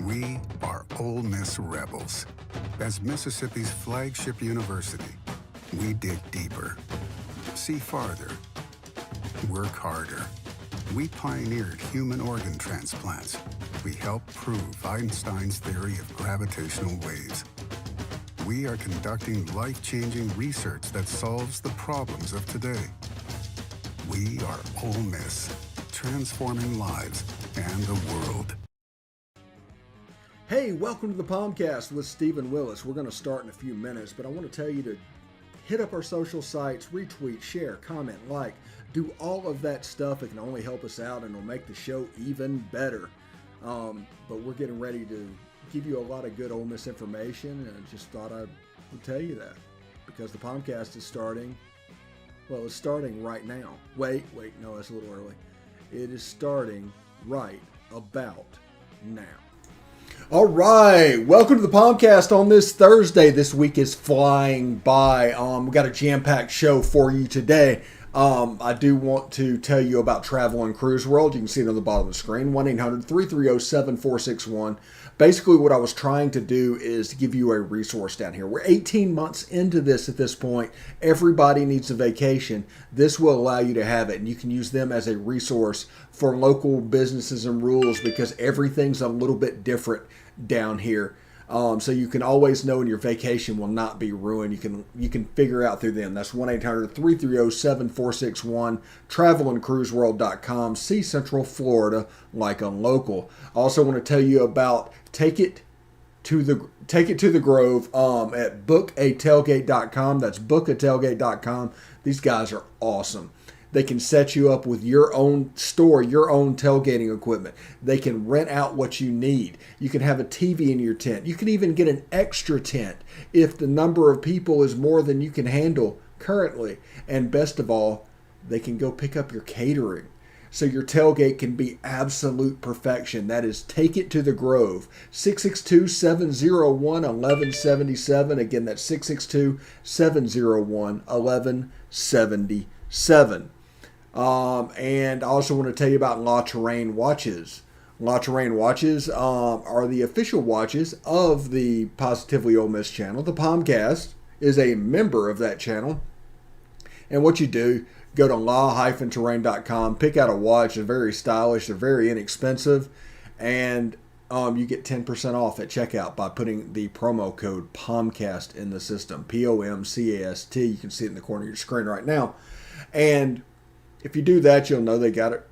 We are Ole Miss Rebels. As Mississippi's flagship university, we dig deeper, see farther, work harder. We pioneered human organ transplants. We helped prove Einstein's theory of gravitational waves. We are conducting life-changing research that solves the problems of today. We are Ole Miss, transforming lives and the world. Hey, welcome to the POMcast with Stephen Willis. We're going to start in a few minutes, but I want to tell you to hit up our social sites, retweet, share, comment, like, do all of that stuff. It can only help us out and it'll make the show even better. But we're getting ready to give you a lot of good Ole Miss information, and I just thought I would tell you that because the POMcast is starting. Well, it's starting right now. Wait, no, that's a little early. It is starting right about now. All right, welcome to the POMcast on this Thursday. This week is flying by. We got a jam-packed show for you today. I do want to tell you about Travel and Cruise World. You can see it on the bottom of the screen, 1-800-330-7461. Basically, what I was trying to do is to give you a resource down here. We're 18 months into this at this point. Everybody needs a vacation. This will allow you to have it, and you can use them as a resource for local businesses and rules because everything's a little bit different down here. So you can always know when your vacation will not be ruined. You can figure out through them. That's 1-800-330-7461, travelandcruiseworld.com. See Central Florida like a local. I also want to tell you about Take It to the Grove at bookatailgate.com. That's bookatailgate.com. These guys are awesome. They can set you up with your own store, your own tailgating equipment. They can rent out what you need. You can have a TV in your tent. You can even get an extra tent if the number of people is more than you can handle currently. And best of all, they can go pick up your catering. So your tailgate can be absolute perfection. That is Take It to the Grove, 662-701-1177. Again, that's 662-701-1177. And I also want to tell you about La Terrain watches. La Terrain watches are the official watches of the Positively Ole Miss channel. The POMcast is a member of that channel. And what you do, go to la-terrain.com, pick out a watch. They're very stylish. They're very inexpensive. And you get 10% off at checkout by putting the promo code POMcast in the system. POMcast. You can see it in the corner of your screen right now. And if you do that, you'll know they got it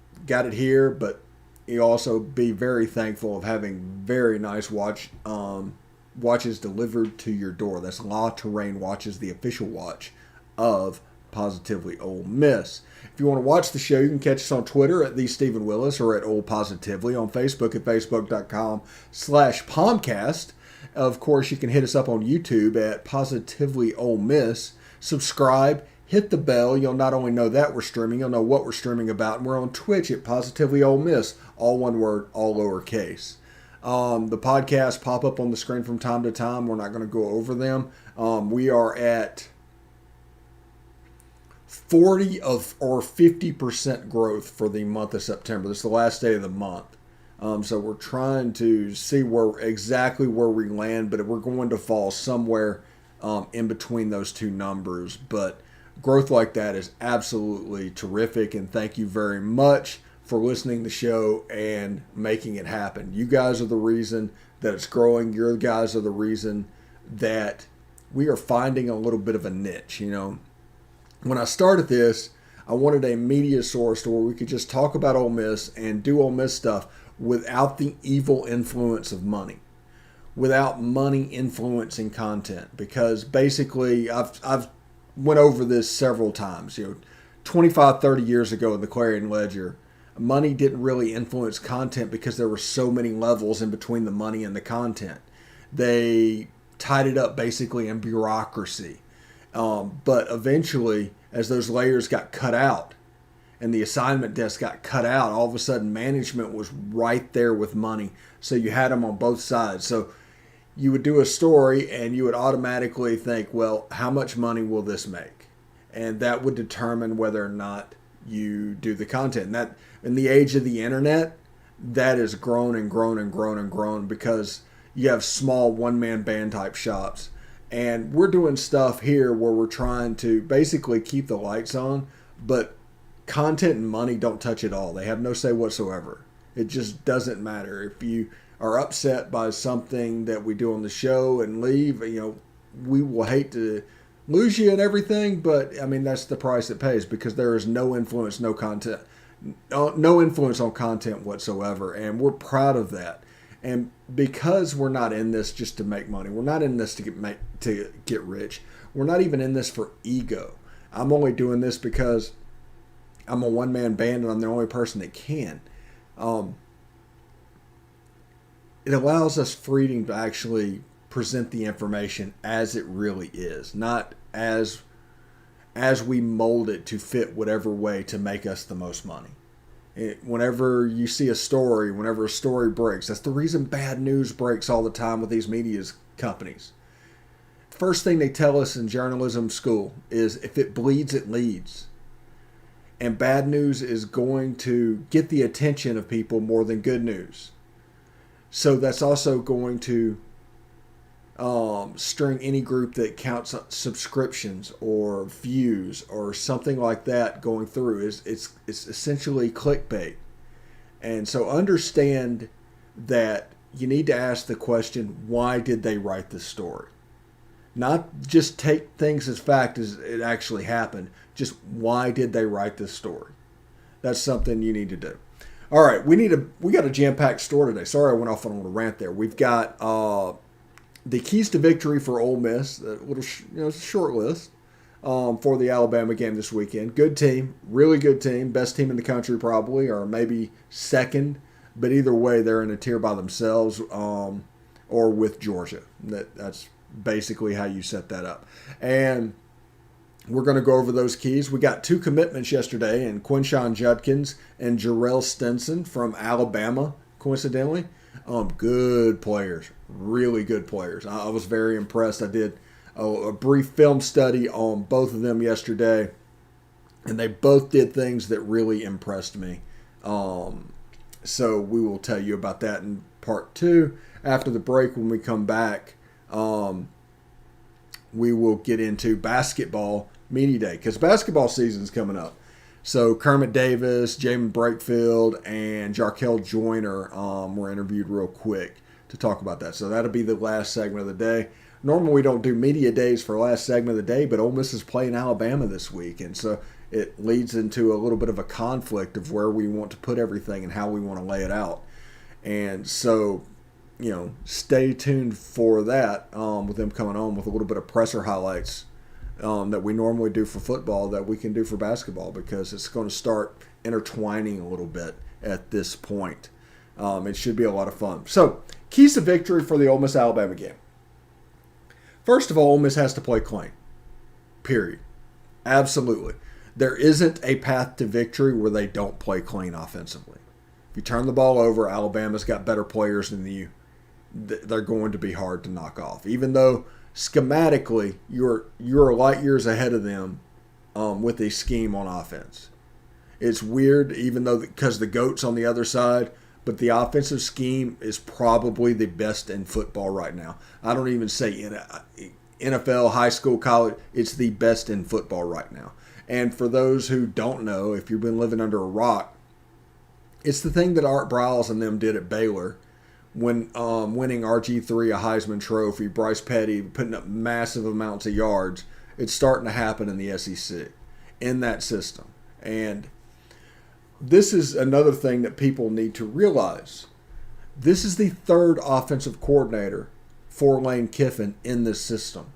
here, but you'll also be very thankful of having very nice watches delivered to your door. That's La Terrain Watches, the official watch of Positively Ole Miss. If you want to watch the show, you can catch us on Twitter at The Stephen Willis or at Ole Positively, on Facebook at facebook.com/POMcast. Of course, you can hit us up on YouTube at Positively Ole Miss. Subscribe. Hit the bell. You'll not only know that we're streaming, you'll know what we're streaming about. And we're on Twitch at Positively Ole Miss. All one word, all lowercase. The podcasts pop up on the screen from time to time. We're not going to go over them. We are at 40 or 50% growth for the month of September. This is the last day of the month. So we're trying to see exactly where we land, but we're going to fall somewhere in between those two numbers. But growth like that is absolutely terrific, and thank you very much for listening to the show and making it happen. You guys are the reason that it's growing. You guys are the reason that we are finding a little bit of a niche. You know, when I started this, I wanted a media source to where we could just talk about Ole Miss and do Ole Miss stuff without the evil influence of money, without money influencing content. Because basically, I've went over this several times. 25, 30 years ago in the Clarion Ledger, money didn't really influence content because there were so many levels in between the money and the content. They tied it up basically in bureaucracy. But eventually, as those layers got cut out and the assignment desk got cut out, all of a sudden management was right there with money. So you had them on both sides. So you would do a story and you would automatically think, well, how much money will this make? And that would determine whether or not you do the content. And that in the age of the internet, that has grown and grown and grown and grown because you have small one-man band type shops. And we're doing stuff here where we're trying to basically keep the lights on, but content and money don't touch it all. They have no say whatsoever. It just doesn't matter. If you are upset by something that we do on the show and leave, we will hate to lose you and everything, but I mean, that's the price it pays because there is no influence, no content, no influence on content whatsoever. And we're proud of that. And because we're not in this just to make money, we're not in this to get rich. We're not even in this for ego. I'm only doing this because I'm a one-man band and I'm the only person that can. It allows us freedom to actually present the information as it really is, not as we mold it to fit whatever way to make us the most money. Whenever you see a story, whenever a story breaks, that's the reason bad news breaks all the time with these media companies. First thing they tell us in journalism school is if it bleeds, it leads. And bad news is going to get the attention of people more than good news. So that's also going to string any group that counts subscriptions or views or something like that going through. It's essentially clickbait. And so understand that you need to ask the question, why did they write this story? Not just take things as fact as it actually happened. Just why did they write this story? That's something you need to do. All right, we got a jam-packed story today. Sorry I went off on a little rant there. We've got the keys to victory for Ole Miss. It's a short list for the Alabama game this weekend. Good team, really good team, best team in the country probably, or maybe second. But either way, they're in a tier by themselves or with Georgia. That's basically how you set that up. And we're going to go over those keys. We got 2 commitments yesterday, and Quinshon Judkins and Jarell Stinson from Alabama, coincidentally. Good players, really good players. I was very impressed. I did a brief film study on both of them yesterday, and they both did things that really impressed me. So we will tell you about that in part 2. After the break, when we come back, we will get into basketball media day because basketball season is coming up. So Kermit Davis, Jamin Brakefield, and Jarell Joyner were interviewed real quick to talk about that. So that'll be the last segment of the day. Normally we don't do media days for last segment of the day, but Ole Miss is playing Alabama this week, and so it leads into a little bit of a conflict of where we want to put everything and how we want to lay it out. And so, stay tuned for that with them coming on with a little bit of presser highlights that we normally do for football that we can do for basketball because it's going to start intertwining a little bit at this point. It should be a lot of fun. So, keys to victory for the Ole Miss-Alabama game. First of all, Ole Miss has to play clean. Period. Absolutely. There isn't a path to victory where they don't play clean offensively. If you turn the ball over, Alabama's got better players than you. They're going to be hard to knock off. Even though schematically you're light years ahead of them with a scheme on offense. It's weird, even though because the GOAT's on the other side, but the offensive scheme is probably the best in football right now. I don't even say NFL, high school, college. It's the best in football right now. And for those who don't know, if you've been living under a rock, it's the thing that Art Briles and them did at Baylor when winning RG3 a Heisman Trophy, Bryce Petty putting up massive amounts of yards. It's starting to happen in the SEC in that system. And this is another thing that people need to realize. This is the third offensive coordinator for Lane Kiffin in this system.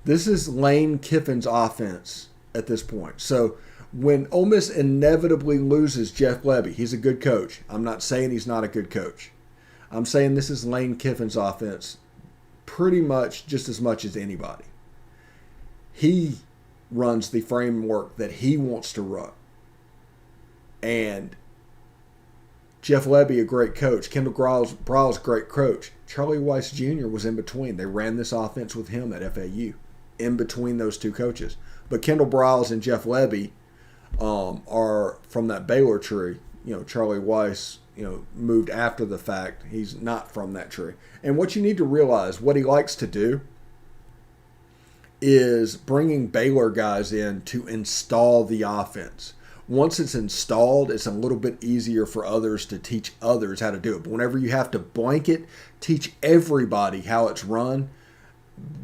This is Lane Kiffin's offense at this point. So when Ole Miss inevitably loses Jeff Lebby, he's a good coach. I'm not saying he's not a good coach. I'm saying this is Lane Kiffin's offense pretty much just as much as anybody. He runs the framework that he wants to run. And Jeff Lebby, a great coach. Kendall Briles, great coach. Charlie Weiss Jr. was in between. They ran this offense with him at FAU, in between those two coaches. But Kendall Briles and Jeff Lebby are from that Baylor tree. Charlie Weiss, moved after the fact. He's not from that tree. And what you need to realize, what he likes to do is bringing Baylor guys in to install the offense. Once it's installed, it's a little bit easier for others to teach others how to do it. But whenever you have to blanket teach everybody how it's run,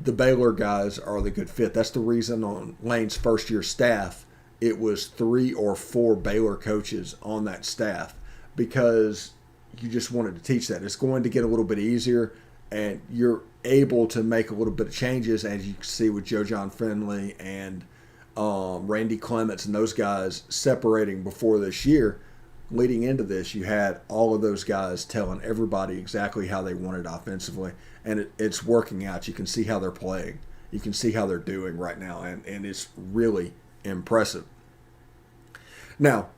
the Baylor guys are the good fit. That's the reason on Lane's first-year staff, it was 3 or 4 Baylor coaches on that staff, because you just wanted to teach that. It's going to get a little bit easier, and you're able to make a little bit of changes, as you can see with Joe John Finley and Randy Clements and those guys separating before this year. Leading into this, you had all of those guys telling everybody exactly how they wanted offensively, and it's working out. You can see how they're playing. You can see how they're doing right now, and it's really impressive. Now,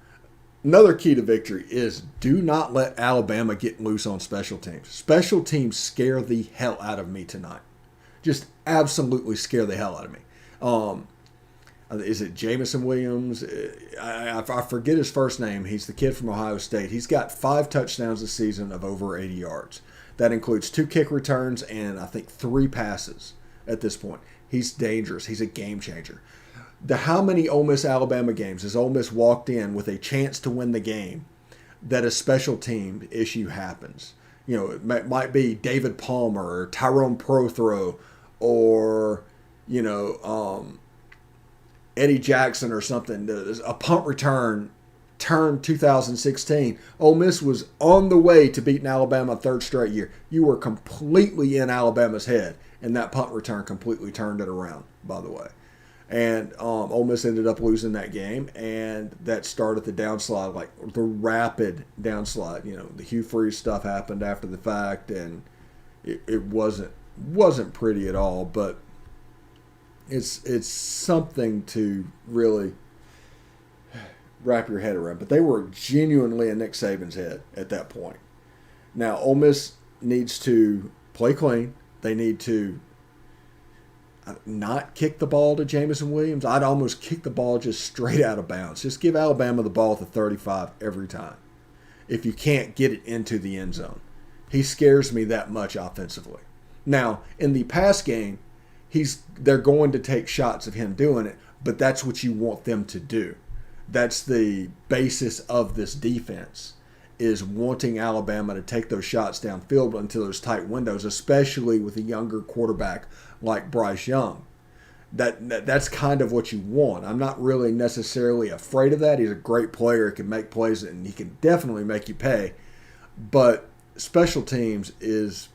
another key to victory is do not let Alabama get loose on special teams. Special teams scare the hell out of me tonight. Just absolutely scare the hell out of me. Is it Jamison Williams? I forget his first name. He's the kid from Ohio State. He's got 5 touchdowns this season of over 80 yards. That includes 2 kick returns and I think 3 passes at this point. He's dangerous. He's a game changer. How many Ole Miss Alabama games has Ole Miss walked in with a chance to win the game that a special team issue happens? It might be David Palmer or Tyrone Prothro or, Eddie Jackson or something. A punt return turned 2016. Ole Miss was on the way to beating Alabama 3rd straight year. You were completely in Alabama's head, and that punt return completely turned it around, by the way. And Ole Miss ended up losing that game, and that started the downslide, like the rapid downslide. The Hugh Freeze stuff happened after the fact, and it wasn't pretty at all, but it's something to really wrap your head around. But they were genuinely in Nick Saban's head at that point. Now, Ole Miss needs to play clean. They need to not kick the ball to Jamison Williams. I'd almost kick the ball just straight out of bounds. Just give Alabama the ball at the 35 every time if you can't get it into the end zone. He scares me that much offensively. Now, in the pass game, they're going to take shots of him doing it, but that's what you want them to do. That's the basis of this defense, is wanting Alabama to take those shots downfield into those tight windows, especially with a younger quarterback like Bryce Young. That's kind of what you want. I'm not really necessarily afraid of that. He's a great player. He can make plays, and he can definitely make you pay. But special teams is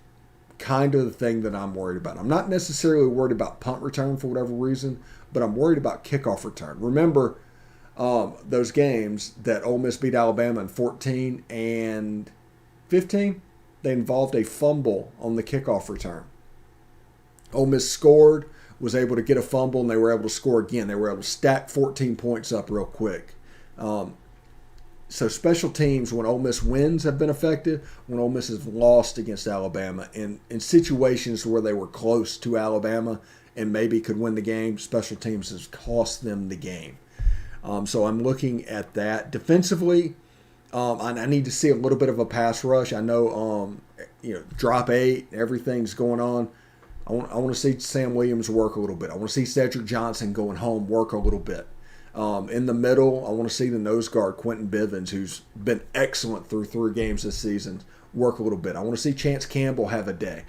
kind of the thing that I'm worried about. I'm not necessarily worried about punt return for whatever reason, but I'm worried about kickoff return. Remember those games that Ole Miss beat Alabama in 14 and 15? They involved a fumble on the kickoff return. Ole Miss scored, was able to get a fumble, and they were able to score again. They were able to stack 14 points up real quick. So special teams, when Ole Miss wins, have been effective. When Ole Miss has lost against Alabama, in situations where they were close to Alabama and maybe could win the game, special teams has cost them the game. So I'm looking at that. Defensively, I need to see a little bit of a pass rush. I know, drop 8, everything's going on. I want to see Sam Williams work a little bit. I want to see Cedric Johnson going home work a little bit. In the middle, I want to see the nose guard, Quentin Bivens, who's been excellent through 3 games this season, work a little bit. I want to see Chance Campbell have a day.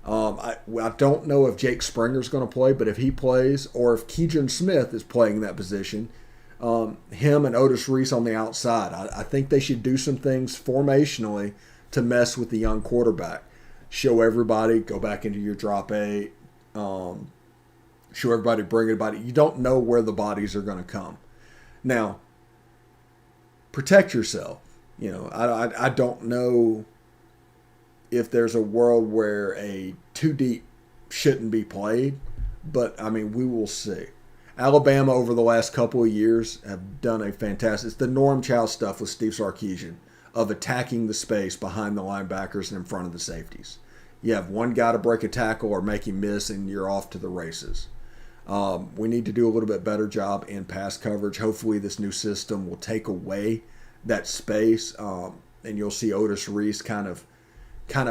I don't know if Jake Springer's going to play, but if he plays, or if Keegan Smith is playing that position, him and Otis Reese on the outside, I think they should do some things formationally to mess with the young quarterback. Show everybody, go back into your drop 8, show everybody, bring everybody. You don't know where the bodies are going to come. Now, protect yourself. I don't know if there's a world where a 2 deep shouldn't be played, but, we will see. Alabama over the last couple of years have done a fantastic, it's the Norm Chow stuff with Steve Sarkisian of attacking the space behind the linebackers and in front of the safeties. You have one guy to break a tackle or make him miss, and you're off to the races. We need to do a little bit better job in pass coverage. Hopefully this new system will take away that space, and you'll see Otis Reese kind of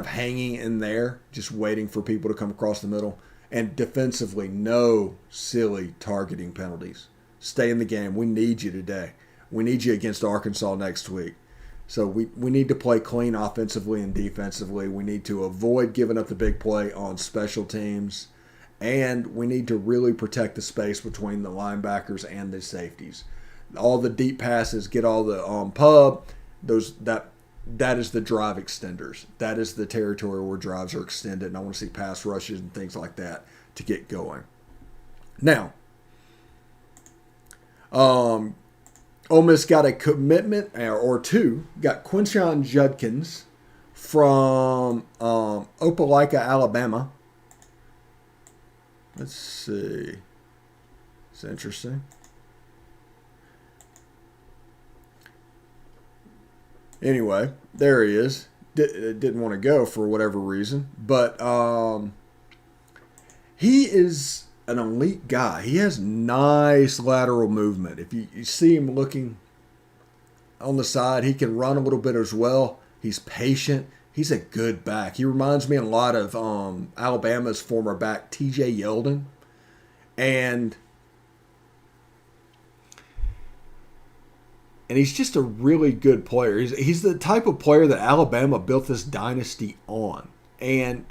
hanging in there, just waiting for people to come across the middle. And defensively, no silly targeting penalties. Stay in the game. We need you today. We need you against Arkansas next week. So we need to play clean offensively and defensively. We need to avoid giving up the big play on special teams. And we need to really protect the space between the linebackers and the safeties. All the deep passes, get all the pub. That is the drive extenders. That is the territory where drives are extended. And I want to see pass rushes and things like that to get going. Now, Ole Miss got a commitment or two. Got Quinshon Judkins from Opelika, Alabama. Let's see. It's interesting. Anyway, there he is. Didn't want to go for whatever reason. But he is an elite guy. He has nice lateral movement. If you see him looking on the side, he can run a little bit as well. He's patient. He's a good back. He reminds me a lot of Alabama's former back, T.J. Yeldon. And he's just a really good player. He's the type of player that Alabama built this dynasty on. And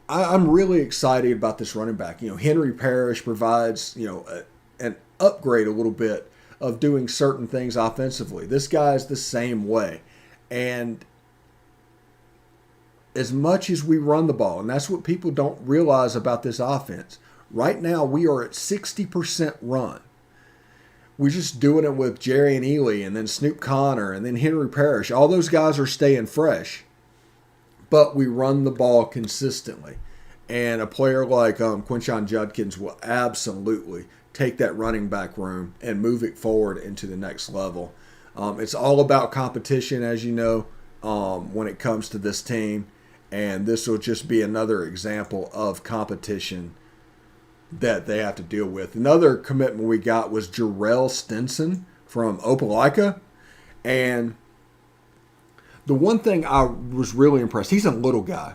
I'm really excited about this running back. Henry Parrish provides, an upgrade a little bit of doing certain things offensively. This guy's the same way. And as much as we run the ball, and that's what people don't realize about this offense, right now we are at 60% run. We're just doing it with Jerry and Ely and then Snoop Connor and then Henry Parrish. All those guys are staying fresh. But we run the ball consistently. And a player like Quinshon Judkins will absolutely take that running back room and move it forward into the next level. It's all about competition, as you know, when it comes to this team. And this will just be another example of competition that they have to deal with. Another commitment we got was Jarell Stinson from Opelika. And the one thing I was really impressed, he's a little guy.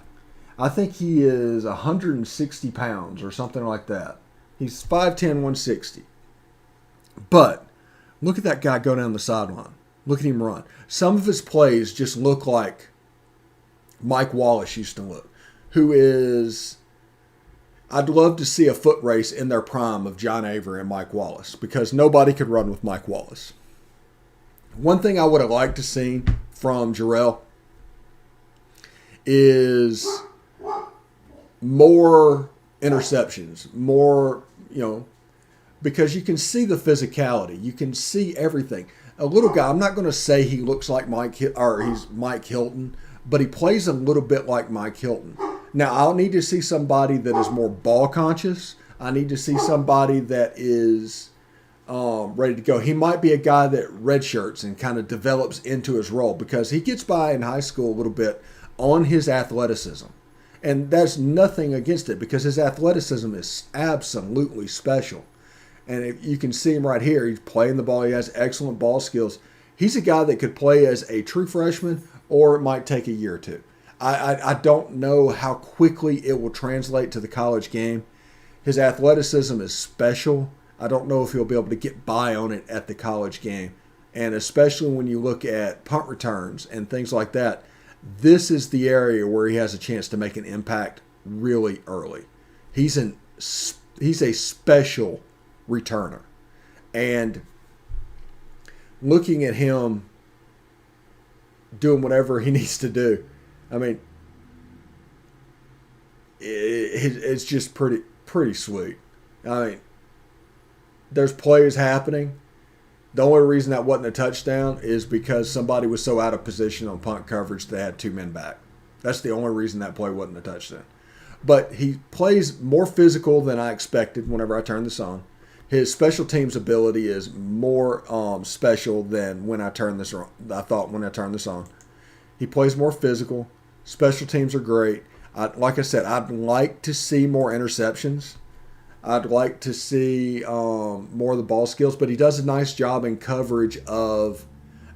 I think he is 160 pounds or something like that. He's 5'10", 160. But look at that guy go down the sideline. Look at him run. Some of his plays just look like Mike Wallace used to look, who is, I'd love to see a foot race in their prime of John Avery and Mike Wallace, because nobody could run with Mike Wallace. One thing I would have liked to see from Jarell is more interceptions, more, because you can see the physicality. You can see everything. A little guy, I'm not going to say he looks like he's Mike Hilton, but he plays a little bit like Mike Hilton. Now, I'll need to see somebody that is more ball conscious. I need to see somebody that is ready to go. He might be a guy that redshirts and kind of develops into his role, because he gets by in high school a little bit on his athleticism. And that's nothing against it, because his athleticism is absolutely special. And if you can see him right here. He's playing the ball. He has excellent ball skills. He's a guy that could play as a true freshman, or it might take a year or two. I don't know how quickly it will translate to the college game. His athleticism is special. I don't know if he'll be able to get by on it at the college game. And especially when you look at punt returns and things like that, this is the area where he has a chance to make an impact really early. He's a special returner. And looking at him doing whatever he needs to do, I mean, it's just pretty sweet. I mean, there's plays happening. The only reason that wasn't a touchdown is because somebody was so out of position on punt coverage they had two men back. That's the only reason that play wasn't a touchdown. But he plays more physical than I expected whenever I turned this on. His special teams ability is more special than when I turned this on. I thought when I turned this on. He plays more physical. Special teams are great. Like I said, I'd like to see more interceptions. I'd like to see more of the ball skills, but he does a nice job in coverage of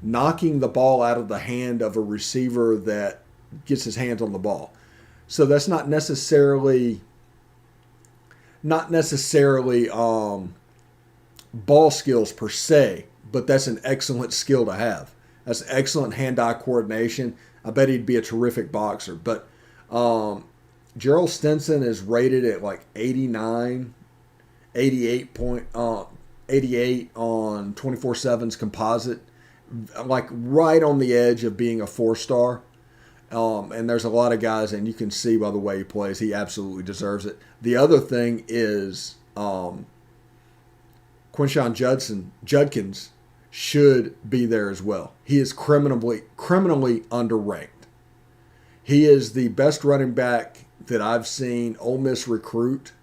knocking the ball out of the hand of a receiver that gets his hands on the ball. So that's not necessarily ball skills per se, but that's an excellent skill to have. That's excellent hand-eye coordination. I bet he'd be a terrific boxer. But Jarell Stinson is rated at like 89, 88 on 24/7's composite, like right on the edge of being a 4-star. And there's a lot of guys, and you can see by the way he plays, he absolutely deserves it. The other thing is Quinshon Judkins should be there as well. He is criminally underranked. He is the best running back that I've seen Ole Miss recruit.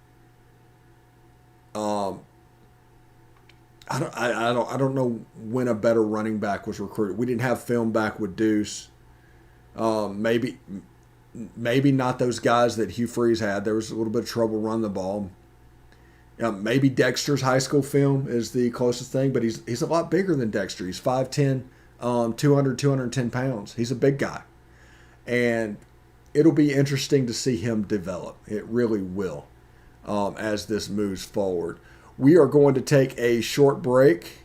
I don't know when a better running back was recruited. We didn't have film back with Deuce. Maybe not those guys that Hugh Freeze had. There was a little bit of trouble running the ball. Maybe Dexter's high school film is the closest thing, but he's a lot bigger than Dexter. He's 5'10", 210 pounds. He's a big guy. And it'll be interesting to see him develop. It really will, as this moves forward. We are going to take a short break,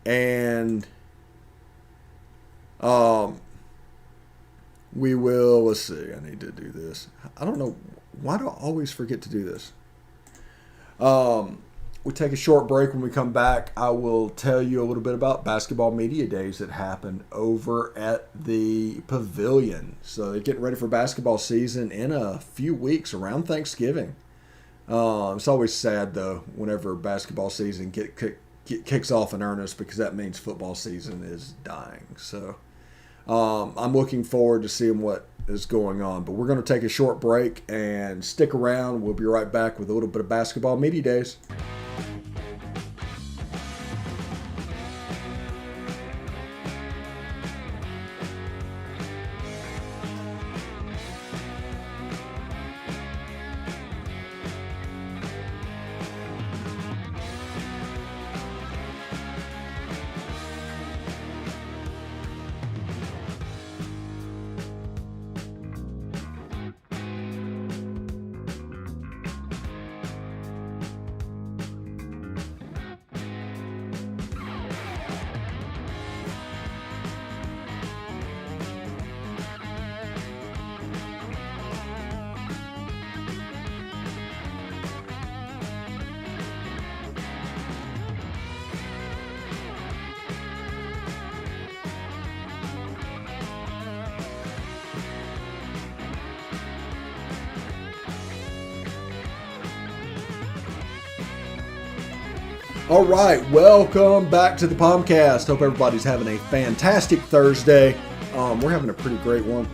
and we will, let's see, I need to do this. I don't know, why do I always forget to do this? We take a short break. When we come back, I will tell you a little bit about basketball media days that happened over at the Pavilion. So they're getting ready for basketball season in a few weeks around Thanksgiving. It's always sad, though, whenever basketball season kicks off in earnest, because that means football season is dying. So I'm looking forward to seeing what is going on. But we're going to take a short break and stick around. We'll be right back with a little bit of basketball media days. All right, welcome back to the POMcast. Hope everybody's having a fantastic Thursday. We're having a pretty great one.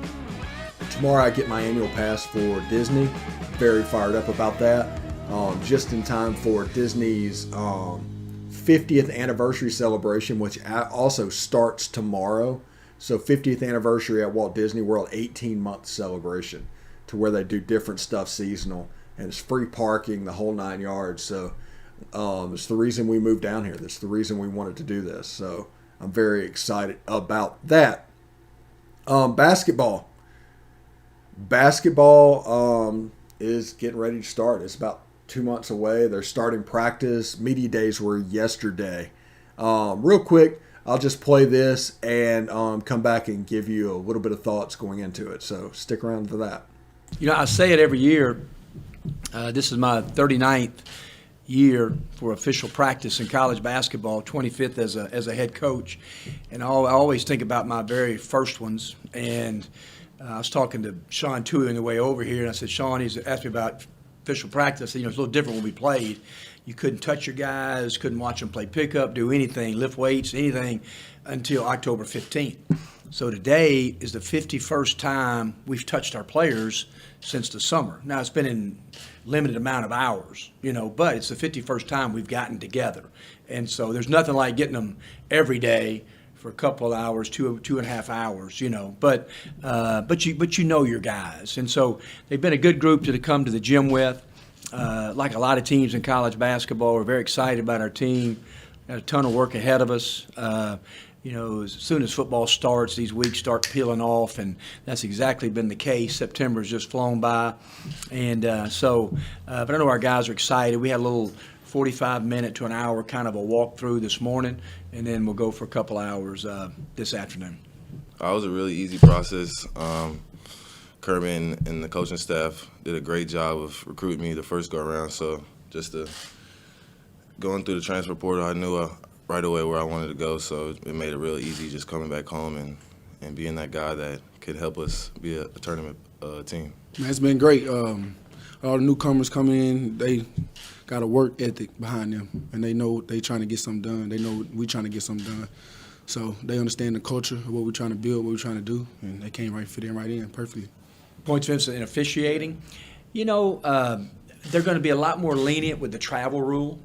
Tomorrow I get my annual pass for Disney. Very fired up about that. Just in time for Disney's 50th anniversary celebration, which also starts tomorrow. So 50th anniversary at Walt Disney World, 18-month celebration to where they do different stuff seasonal. And it's free parking, the whole 9 yards. So it's the reason we moved down here. That's the reason we wanted to do this. So I'm very excited about that. Basketball is getting ready to start. It's about 2 months away. They're starting practice. Media days were yesterday. Real quick, I'll just play this and come back and give you a little bit of thoughts going into it. So stick around for that. You know, I say it every year. This is my 39th year for official practice in college basketball, 25th as a head coach. And I always think about my very first ones. And I was talking to Sean Tui on the way over here, and I said, Sean, he's asked me about official practice. I said, it's a little different when we played. You couldn't touch your guys, couldn't watch them play pickup, do anything, lift weights, anything until October 15th. So today is the 51st time we've touched our players since the summer. Now, it's been in limited amount of hours, but it's the 51st time we've gotten together. And so there's nothing like getting them every day for a couple of hours, two and a half hours, But you know your guys. And so they've been a good group to come to the gym with. Like a lot of teams in college basketball, we're very excited about our team. Got a ton of work ahead of us. as soon as football starts, these weeks start peeling off, and that's exactly been the case. September's just flown by, and but I know our guys are excited. We had a little 45-minute to an hour kind of a walkthrough this morning, and then we'll go for a couple hours this afternoon. It was a really easy process. Kerman and the coaching staff did a great job of recruiting me the first go-around, so just going through the transfer portal, I knew right away where I wanted to go, so it made it real easy just coming back home and being that guy that could help us be a tournament team. Man, it's been great. All the newcomers come in, they got a work ethic behind them, and they know they trying to get something done. They know we trying to get something done. So they understand the culture of what we're trying to build, what we're trying to do, and they came fit in right in perfectly. Points of emphasis in officiating. They're going to be a lot more lenient with the travel rule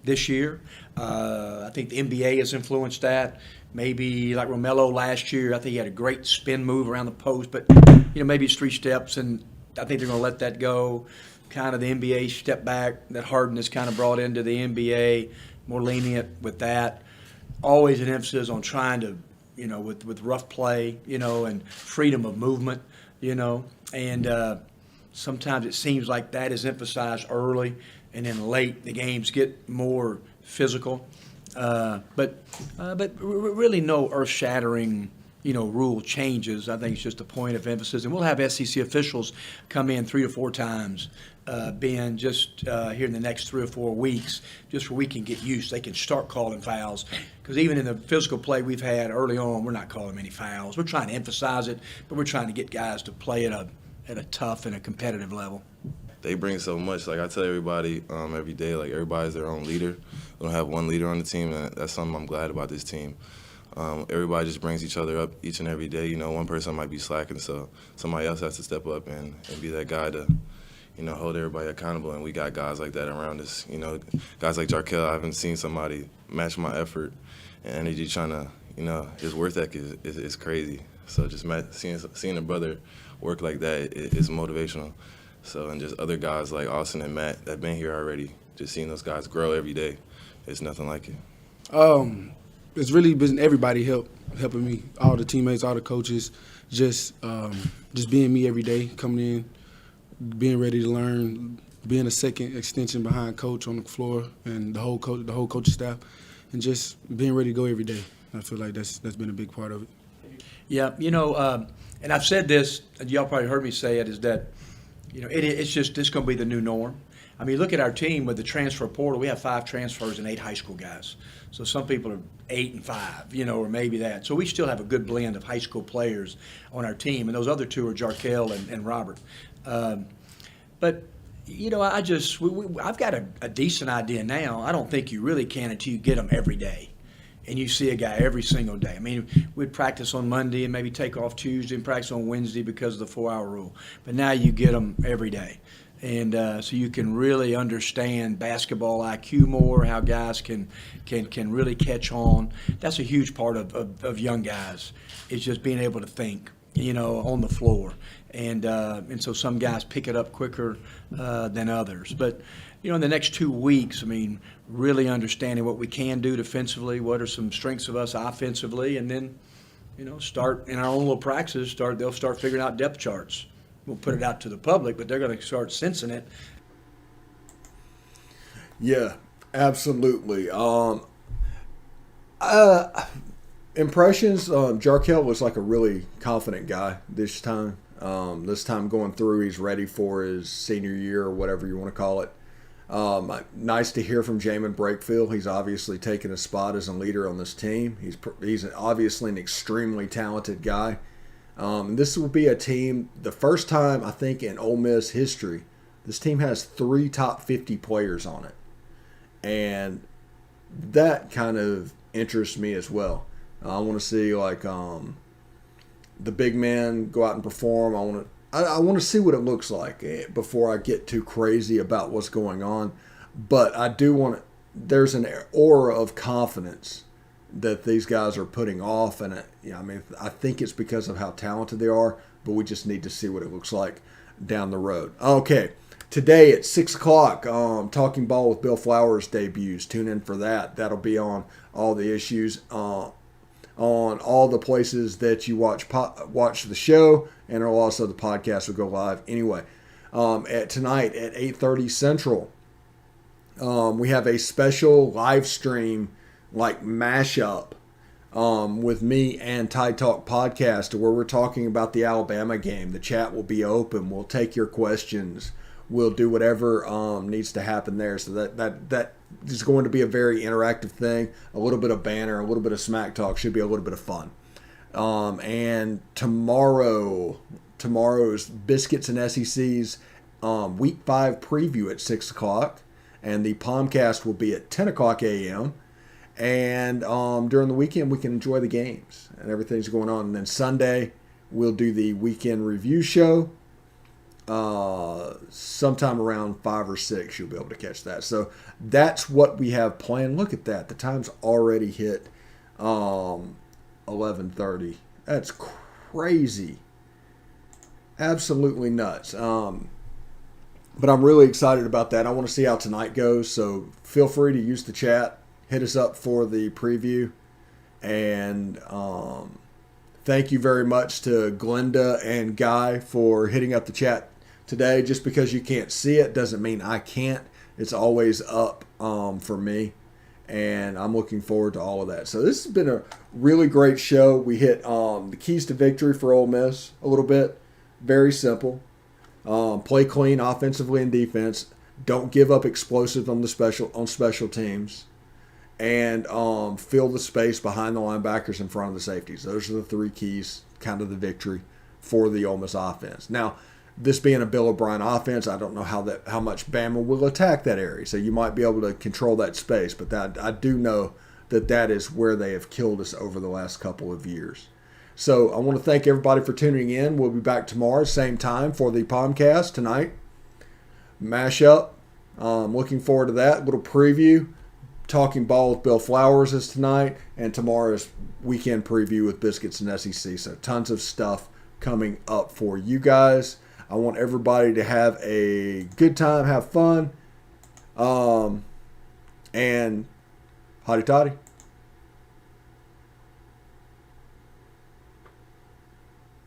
this year. I think the NBA has influenced that. Maybe like Romello last year, I think he had a great spin move around the post, but maybe it's 3 steps, and I think they're going to let that go. Kind of the NBA step back that Harden has kind of brought into the NBA, more lenient with that. Always an emphasis on trying to, with rough play, and freedom of movement, and sometimes it seems like that is emphasized early, and then late the games get more physical. But really no earth-shattering, rule changes. I think it's just a point of emphasis. And we'll have SEC officials come in 3 or 4 times, Ben, just here in the next 3 or 4 weeks, just where we can get used. They can start calling fouls. Because even in the physical play we've had early on, we're not calling many fouls. We're trying to emphasize it, but we're trying to get guys to play at a tough and a competitive level. They bring so much. Like I tell everybody every day, like everybody's their own leader. We don't have one leader on the team, and that's something I'm glad about this team. Everybody just brings each other up each and every day. One person might be slacking, so somebody else has to step up and be that guy to, hold everybody accountable. And we got guys like that around us. Guys like Jarell, I haven't seen somebody match my effort and energy trying to, his work ethic is crazy. So just seeing a brother work like that is motivational. So, and just other guys like Austin and Matt that have been here already, just seeing those guys grow every day, it's nothing like it. It's really been everybody helping me, all the teammates, all the coaches, just being me every day, coming in, being ready to learn, being a second extension behind coach on the floor and the whole coaching staff, and just being ready to go every day. I feel like that's been a big part of it. Yeah, and I've said this, and y'all probably heard me say it, is that, it's going to be the new norm. I mean, look at our team with the transfer portal. We have 5 transfers and 8 high school guys. So some people are 8 and 5, or maybe that. So we still have a good blend of high school players on our team, and those other 2 are Jarell and Robert. But I've got a decent idea now. I don't think you really can until you get them every day. And you see a guy every single day. I mean, we'd practice on Monday and maybe take off Tuesday and practice on Wednesday because of the 4-hour rule. But now you get them every day. And so you can really understand basketball IQ more, how guys can really catch on. That's a huge part of young guys. It's just being able to think, on the floor. And so some guys pick it up quicker than others. But, in the next 2 weeks, I mean, really understanding what we can do defensively, what are some strengths of us offensively, and then, start in our own little practices, they'll start figuring out depth charts. We'll put it out to the public, but they're going to start sensing it. Yeah, absolutely. Impressions, Jarell was like a really confident guy this time. This time going through, he's ready for his senior year or whatever you want to call it. Nice to hear from Jamin Brakefield. He's obviously taken a spot as a leader on this team. He's obviously an extremely talented guy. This will be a team, the first time I think in Ole Miss history, this team has 3 top 50 players on it. And that kind of interests me as well. I want to see the big men go out and perform. I want to see what it looks like before I get too crazy about what's going on. But I do want to, there's an aura of confidence that these guys are putting off. And, I think it's because of how talented they are, but we just need to see what it looks like down the road. Okay, today at 6 o'clock, Talking Ball with Bill Flowers debuts. Tune in for that. That'll be on all the issues. on all the places that you watch the show, and also the podcast will go live anyway. Tonight at 8:30 Central, we have a special live stream like mashup with me and Tide Talk Podcast, where we're talking about the Alabama game. The chat will be open. We'll take your questions. We'll do whatever needs to happen there. So that is going to be a very interactive thing. A little bit of banter, a little bit of smack talk. Should be a little bit of fun. And tomorrow's Biscuits and SEC's Week 5 preview at 6 o'clock. And the POMcast will be at 10 o'clock a.m. And during the weekend, we can enjoy the games and everything's going on. And then Sunday, we'll do the weekend review show. Sometime around 5 or 6, you'll be able to catch that. So that's what we have planned. Look at that. The time's already hit 11:30. That's crazy. Absolutely nuts. But I'm really excited about that. I want to see how tonight goes. So feel free to use the chat. Hit us up for the preview. And thank you very much to Glenda and Guy for hitting up the chat today. Just because you can't see it doesn't mean I can't. It's always up for me. And I'm looking forward to all of that. So this has been a really great show. We hit the keys to victory for Ole Miss a little bit. Very simple. Play clean offensively and defense. Don't give up explosive on special teams. And fill the space behind the linebackers in front of the safeties. Those are the 3 keys, kind of the victory for the Ole Miss offense. Now, this being a Bill O'Brien offense, I don't know how much Bama will attack that area. So you might be able to control that space, but I do know that is where they have killed us over the last couple of years. So I want to thank everybody for tuning in. We'll be back tomorrow, same time, for the POMcast tonight. Mashup. Looking forward to that. Little preview. Talking ball with Bill Flowers is tonight, and tomorrow's weekend preview with Biscuits and SEC. So tons of stuff coming up for you guys. I want everybody to have a good time, have fun, and hotty toddy.